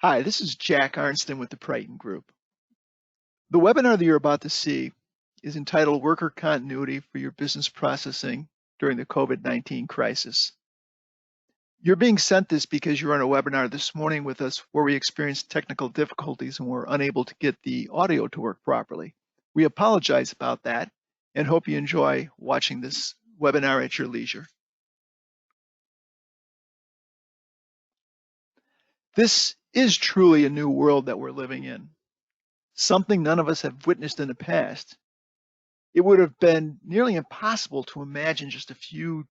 Hi, this is Jack Arnston with the Priton Group. The webinar that you're about to see is entitled Worker Continuity for Your Business Processing During the COVID-19 Crisis. You're being sent this because you're on a webinar this morning with us where we experienced technical difficulties and were unable to get the audio to work properly. We apologize about that and hope you enjoy watching this webinar at your leisure. This is truly a new world that we're living in, something none of us have witnessed in the past. It would have been nearly impossible to imagine just a few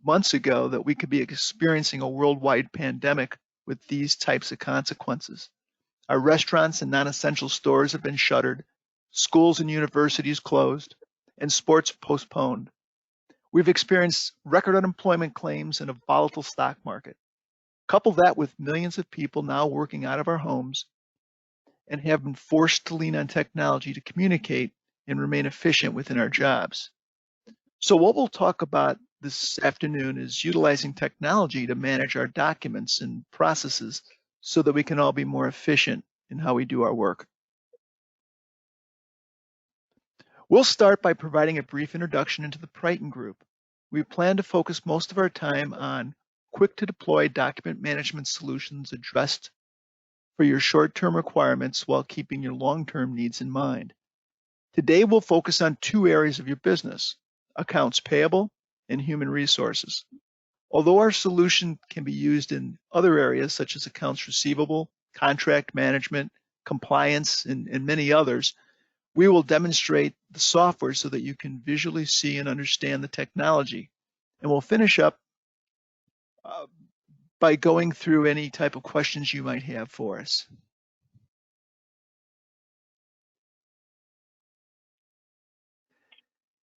months ago that we could be experiencing a worldwide pandemic with these types of consequences. Our restaurants and non-essential stores have been shuttered, schools and universities closed, and sports postponed. We've experienced record unemployment claims and a volatile stock market. Couple that with millions of people now working out of our homes and have been forced to lean on technology to communicate and remain efficient within our jobs. So what we'll talk about this afternoon is utilizing technology to manage our documents and processes so that we can all be more efficient in how we do our work. We'll start by providing a brief introduction into the Priton Group. We plan to focus most of our time on quick-to-deploy document management solutions addressed for your short-term requirements while keeping your long-term needs in mind. Today, we'll focus on two areas of your business, accounts payable and human resources. Although our solution can be used in other areas such as accounts receivable, contract management, compliance, and many others, we will demonstrate the software so that you can visually see and understand the technology. And we'll finish up by going through any type of questions you might have for us.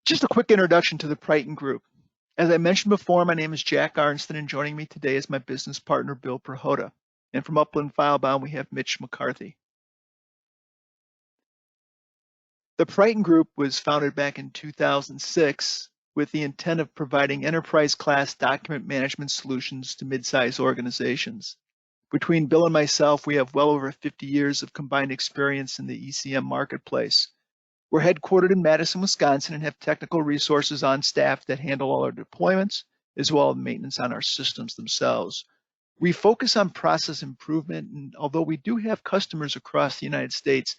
Just a quick introduction to the Priton Group. As I mentioned before, my name is Jack Arnston, and joining me today is my business partner, Bill Priton. And from Upland Filebound, we have Mitch McCarthy. The Priton Group was founded back in 2006 with the intent of providing enterprise-class document management solutions to mid-sized organizations. Between Bill and myself, we have well over 50 years of combined experience in the ECM marketplace. We're headquartered in Madison, Wisconsin, and have technical resources on staff that handle all our deployments, as well as maintenance on our systems themselves. We focus on process improvement, and although we do have customers across the United States,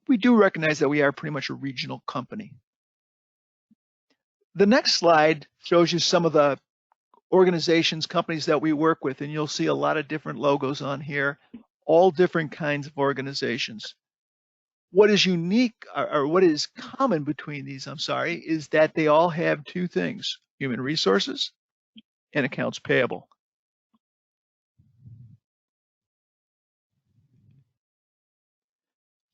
we do recognize that we are pretty much a regional company. The next slide shows you some of the organizations, companies that we work with, and you'll see a lot of different logos on here, all different kinds of organizations. What is unique, or what is common between these, is that they all have two things, human resources and accounts payable.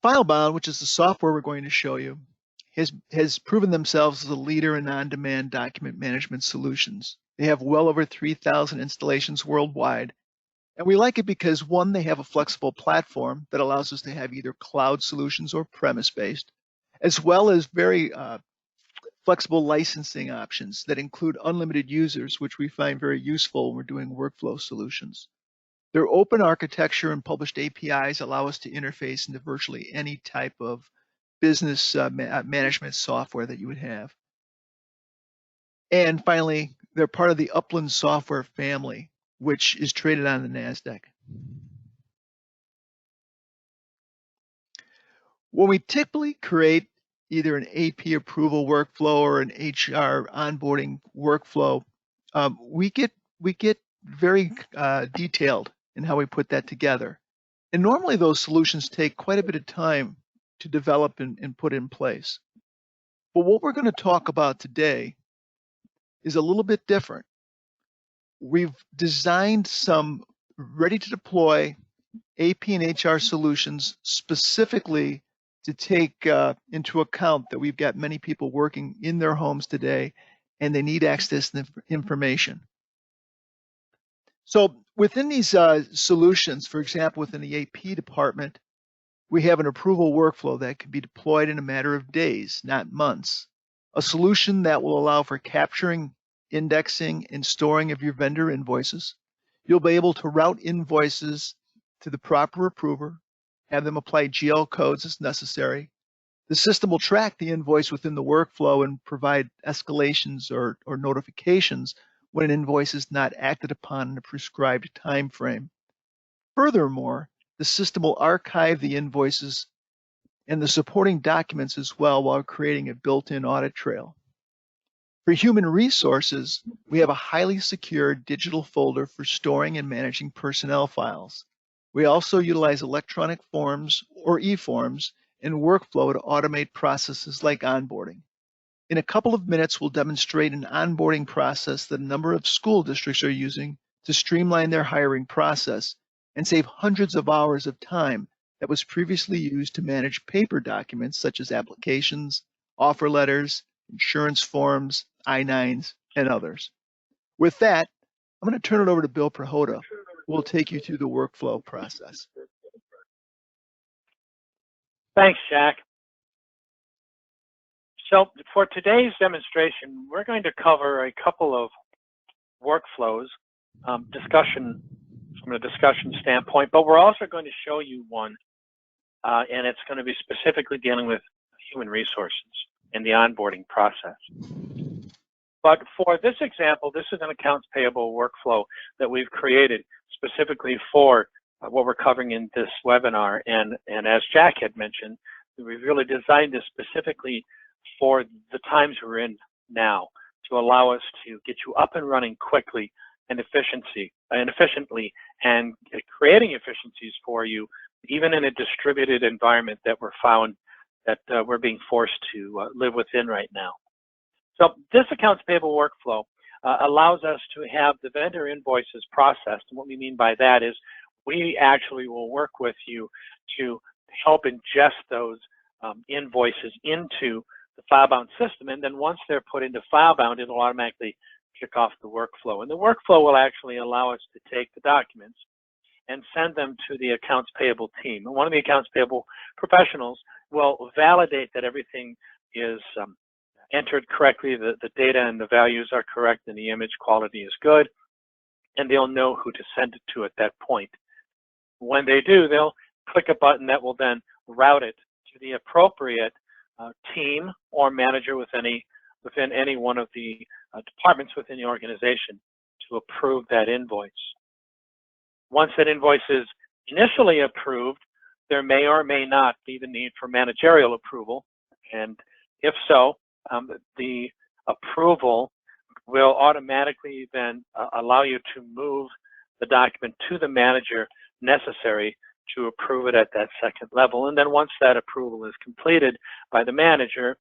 Filebound, which is the software we're going to show you, has proven themselves as a leader in on-demand document management solutions. They have well over 3,000 installations worldwide. And we like it because, one, they have a flexible platform that allows us to have either cloud solutions or premise-based, as well as very flexible licensing options that include unlimited users, which we find very useful when we're doing workflow solutions. Their open architecture and published APIs allow us to interface into virtually any type of business management software that you would have. And finally, they're part of the Upland software family, which is traded on the NASDAQ. When we typically create either an AP approval workflow or an HR onboarding workflow, we get very detailed in how we put that together. And normally those solutions take quite a bit of time to develop and put in place. But what we're going to talk about today is a little bit different. We've designed some ready-to-deploy AP and HR solutions specifically to take into account that we've got many people working in their homes today and they need access to information. So within these solutions, for example, within the AP department, we have an approval workflow that can be deployed in a matter of days, not months. A solution that will allow for capturing, indexing, and storing of your vendor invoices. You'll be able to route invoices to the proper approver, have them apply GL codes as necessary. The system will track the invoice within the workflow and provide escalations or notifications when an invoice is not acted upon in a prescribed time frame. Furthermore, the system will archive the invoices and the supporting documents as well while creating a built-in audit trail. For human resources, we have a highly secure digital folder for storing and managing personnel files. We also utilize electronic forms or e-forms and workflow to automate processes like onboarding. In a couple of minutes, we'll demonstrate an onboarding process that a number of school districts are using to streamline their hiring process and save hundreds of hours of time that was previously used to manage paper documents such as applications, offer letters, insurance forms, I-9s, and others. With that, I'm going to turn it over to Bill Priton, who will take you through the workflow process. Thanks, Jack. So for today's demonstration, we're going to cover a couple of workflows, discussion from a discussion standpoint, but we're also going to show you one, and it's going to be specifically dealing with human resources and the onboarding process. But for this example, this is an accounts payable workflow that we've created specifically for what we're covering in this webinar. And as Jack had mentioned, we've really designed this specifically for the times we're in now to allow us to get you up and running quickly and efficiently and creating efficiencies for you, even in a distributed environment that we're found that we're being forced to live within right now. So this accounts payable workflow allows us to have the vendor invoices processed. And what we mean by that is we actually will work with you to help ingest those invoices into the FileBound system. And then once they're put into FileBound, it'll automatically kick off the workflow. And the workflow will actually allow us to take the documents and send them to the accounts payable team. And one of the accounts payable professionals will validate that everything is entered correctly, the data and the values are correct, and the image quality is good, and they'll know who to send it to at that point. When they do, they'll click a button that will then route it to the appropriate team or manager within any one of the departments within the organization to approve that invoice. Once that invoice is initially approved, there may or may not be the need for managerial approval, and if so, the approval will automatically then allow you to move the document to the manager necessary to approve it at that second level. And then once that approval is completed by the manager,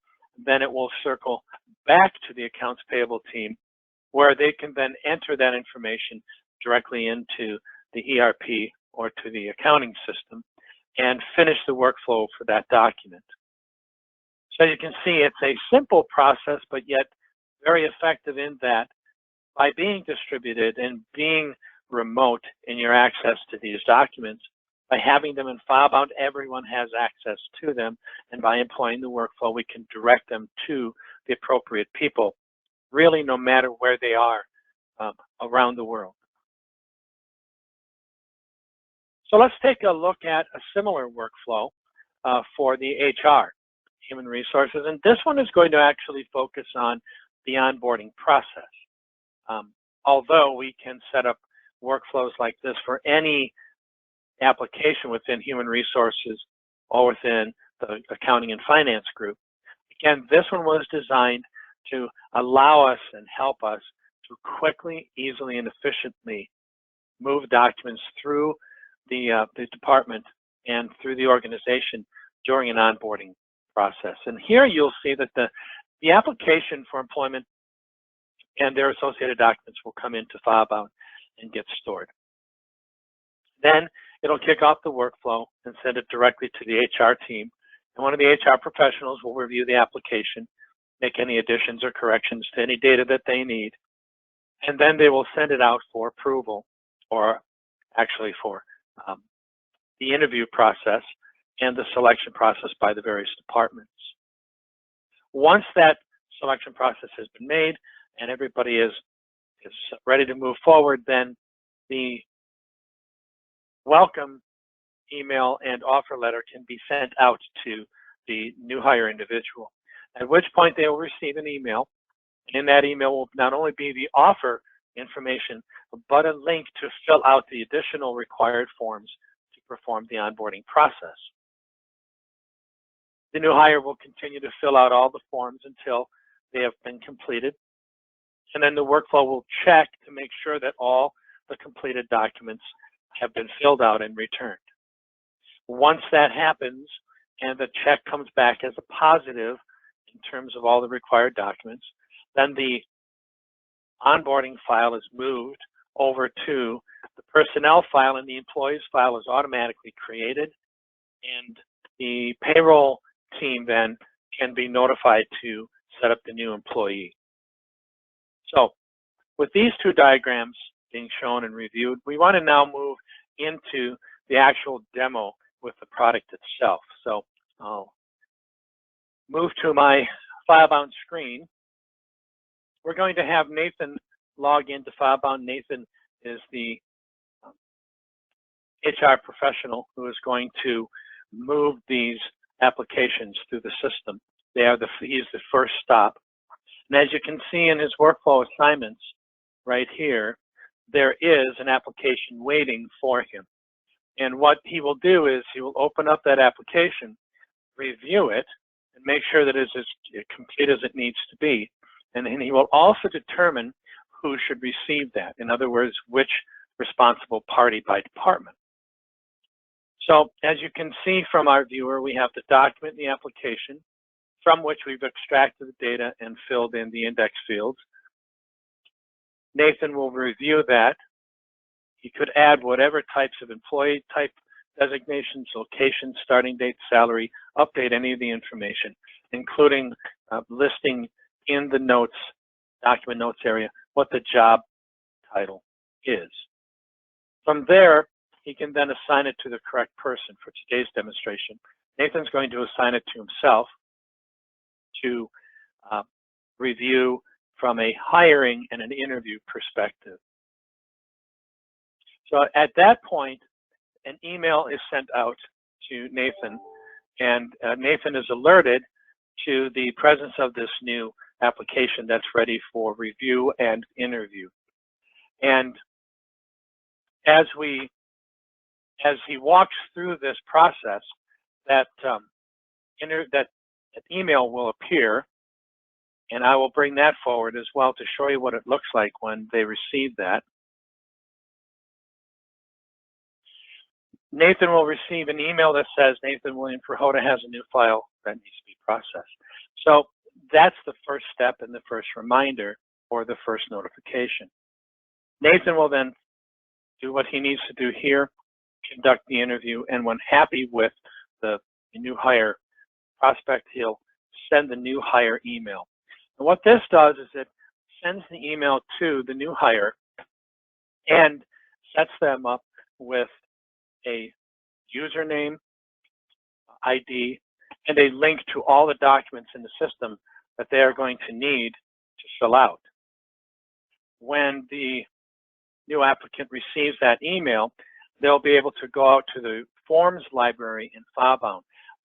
then it will circle back to the accounts payable team, where they can then enter that information directly into the ERP or to the accounting system and finish the workflow for that document. So you can see it's a simple process, but yet very effective in that by being distributed and being remote in your access to these documents, by having them in FileBound, everyone has access to them, and by employing the workflow, we can direct them to the appropriate people, really no matter where they are around the world. So let's take a look at a similar workflow for the HR, human resources, and this one is going to actually focus on the onboarding process. Although we can set up workflows like this for any application within human resources or within the accounting and finance group. Again, this one was designed to allow us and help us to quickly, easily, and efficiently move documents through the department and through the organization during an onboarding process. And here you'll see that the application for employment and their associated documents will come into FileBound and get stored. Then it'll kick off the workflow and send it directly to the HR team. And one of the HR professionals will review the application, make any additions or corrections to any data that they need, and then they will send it out for approval, or actually for the interview process and the selection process by the various departments. Once that selection process has been made and everybody is ready to move forward, then the welcome email and offer letter can be sent out to the new hire individual, at which point they will receive an email. And in that email will not only be the offer information, but a link to fill out the additional required forms to perform the onboarding process. The new hire will continue to fill out all the forms until they have been completed. And then the workflow will check to make sure that all the completed documents have been filled out and returned. Once that happens and the check comes back as a positive in terms of all the required documents, then the onboarding file is moved over to the personnel file, and the employees file is automatically created, and the payroll team then can be notified to set up the new employee. So with these two diagrams being shown and reviewed, we want to now move into the actual demo with the product itself. So I'll move to my FileBound screen. We're going to have Nathan log into FileBound. Nathan is the HR professional who is going to move these applications through the system. He is the first stop. And as you can see in his workflow assignments right here, there is an application waiting for him. And what he will do is he will open up that application, review it, and make sure that it is as complete as it needs to be. And then he will also determine who should receive that. In other words, which responsible party by department. So as you can see from our viewer, we have the document in the application from which we've extracted the data and filled in the index fields. Nathan will review that. He could add whatever types of employee type designations, location, starting date, salary, update any of the information, including listing in the notes, document notes area, what the job title is. From there, he can then assign it to the correct person. For today's demonstration, Nathan's going to assign it to himself to review from a hiring and an interview perspective. So at that point, an email is sent out to Nathan, and Nathan is alerted to the presence of this new application that's ready for review and interview. And as he walks through this process, that email will appear, and I will bring that forward as well to show you what it looks like when they receive that. Nathan will receive an email that says Nathan William Priton has a new file that needs to be processed. So that's the first step and the first reminder or the first notification. Nathan will then do what he needs to do here, conduct the interview, and when happy with the new hire prospect, he'll send the new hire email. And what this does is it sends the email to the new hire and sets them up with a username, ID, and a link to all the documents in the system that they are going to need to fill out. When the new applicant receives that email, they'll be able to go out to the forms library in FileBound.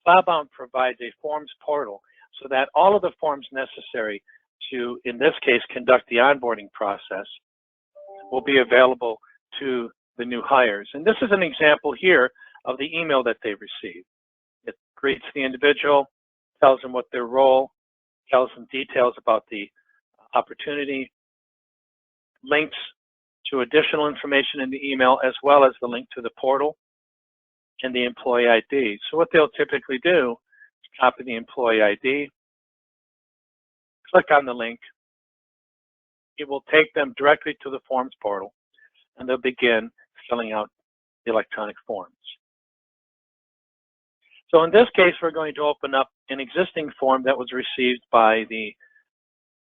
FileBound provides a forms portal so that all of the forms necessary to, in this case, conduct the onboarding process will be available to the new hires. And this is an example here of the email that they receive. It greets the individual, tells them what their role, tells them details about the opportunity, links to additional information in the email, as well as the link to the portal and the employee ID. So what they'll typically do is copy the employee ID, click on the link. It will take them directly to the forms portal, and they'll begin filling out the electronic forms. So in this case, we're going to open up an existing form that was received by the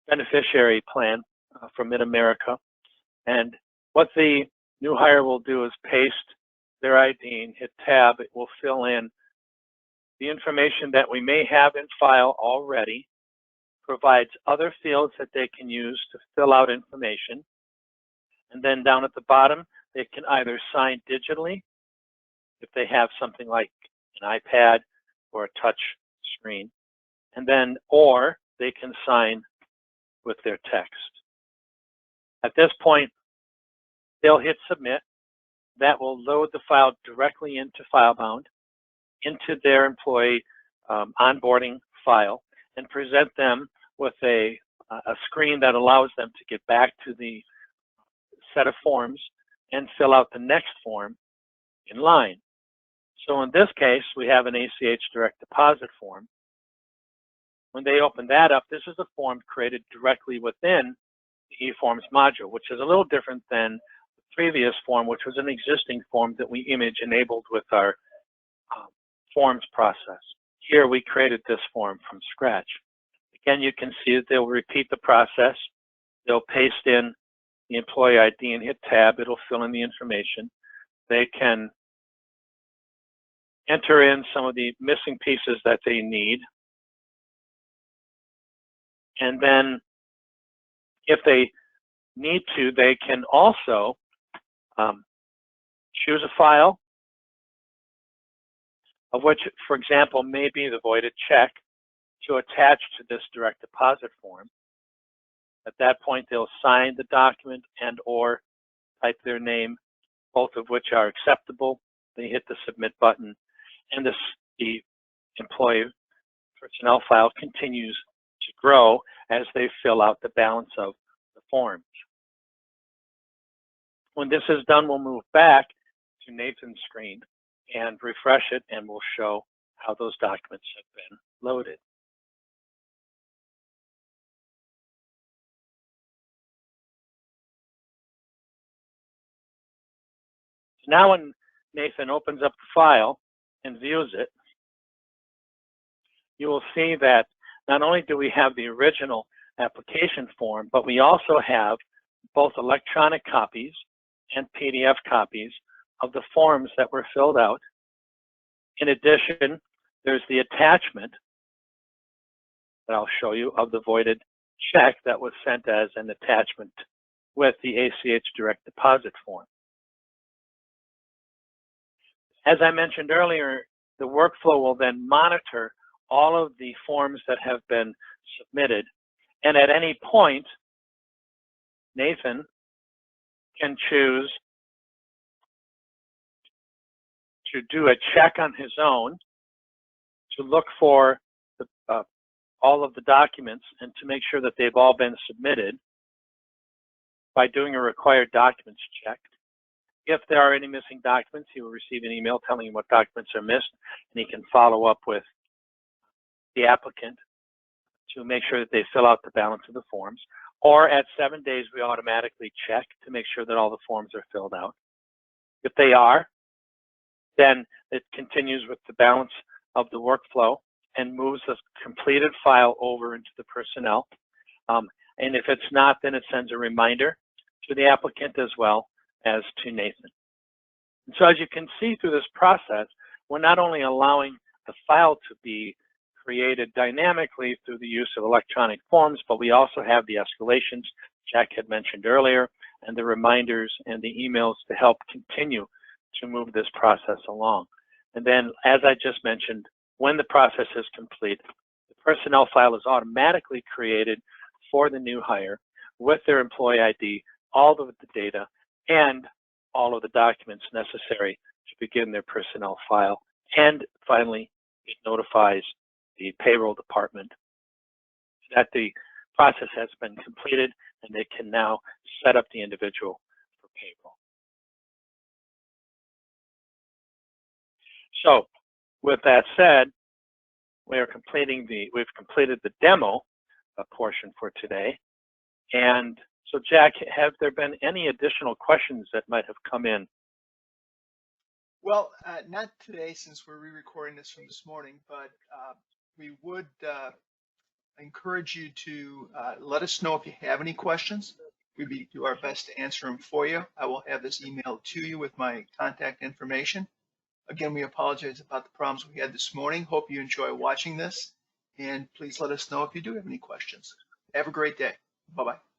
beneficiary plan from Mid-America. And what the new hire will do is paste their ID and hit tab. It will fill in the information that we may have in file already, provides other fields that they can use to fill out information. And then down at the bottom, they can either sign digitally if they have something like an iPad or a touch screen, and then, or they can sign with their text. At this point, they'll hit submit. That will load the file directly into FileBound, into their employee onboarding file, and present them with a screen that allows them to get back to the set of forms and fill out the next form in line. So in this case, we have an ACH direct deposit form. When they open that up, this is a form created directly within the eForms module, which is a little different than the previous form, which was an existing form that we image enabled with our forms process. Here we created this form from scratch. Again, you can see that they'll repeat the process. They'll paste in the employee ID and hit tab. It'll fill in the information. They can enter in some of the missing pieces that they need. And then if they need to, they can also choose a file, of which, for example, may be the voided check, to attach to this direct deposit form. At that point, they'll sign the document and or type their name, both of which are acceptable. They hit the submit button, and the employee personnel file continues to grow as they fill out the balance of the forms. When this is done, we'll move back to Nathan's screen and refresh it, and we'll show how those documents have been loaded. Now when Nathan opens up the file and views it, you will see that not only do we have the original application form, but we also have both electronic copies and PDF copies of the forms that were filled out. In addition, there's the attachment that I'll show you of the voided check that was sent as an attachment with the ACH direct deposit form. As I mentioned earlier, the workflow will then monitor all of the forms that have been submitted, and at any point, Nathan can choose to do a check on his own to look for all of the documents and to make sure that they've all been submitted by doing a required documents check. If there are any missing documents, he will receive an email telling him what documents are missed, and he can follow up with the applicant to make sure that they fill out the balance of the forms. Or at 7 days, we automatically check to make sure that all the forms are filled out. If they are, then it continues with the balance of the workflow and moves the completed file over into the personnel. And if it's not, then it sends a reminder to the applicant as well as to Nathan. And so as you can see through this process, we're not only allowing the file to be created dynamically through the use of electronic forms, but we also have the escalations Jack had mentioned earlier, and the reminders and the emails to help continue to move this process along. And then, as I just mentioned, when the process is complete, the personnel file is automatically created for the new hire with their employee ID, all of the data, and all of the documents necessary to begin their personnel file. And finally, it notifies the payroll department that the process has been completed and they can now set up the individual for payroll. So with that said, we've completed the demo portion for today. And so Jack, have there been any additional questions that might have come in? Well, not today since we're re-recording this from this morning, but we would encourage you to let us know if you have any questions. We'd do our best to answer them for you. I will have this emailed to you with my contact information. Again, we apologize about the problems we had this morning. Hope you enjoy watching this, and please let us know if you do have any questions. Have a great day. Bye-bye.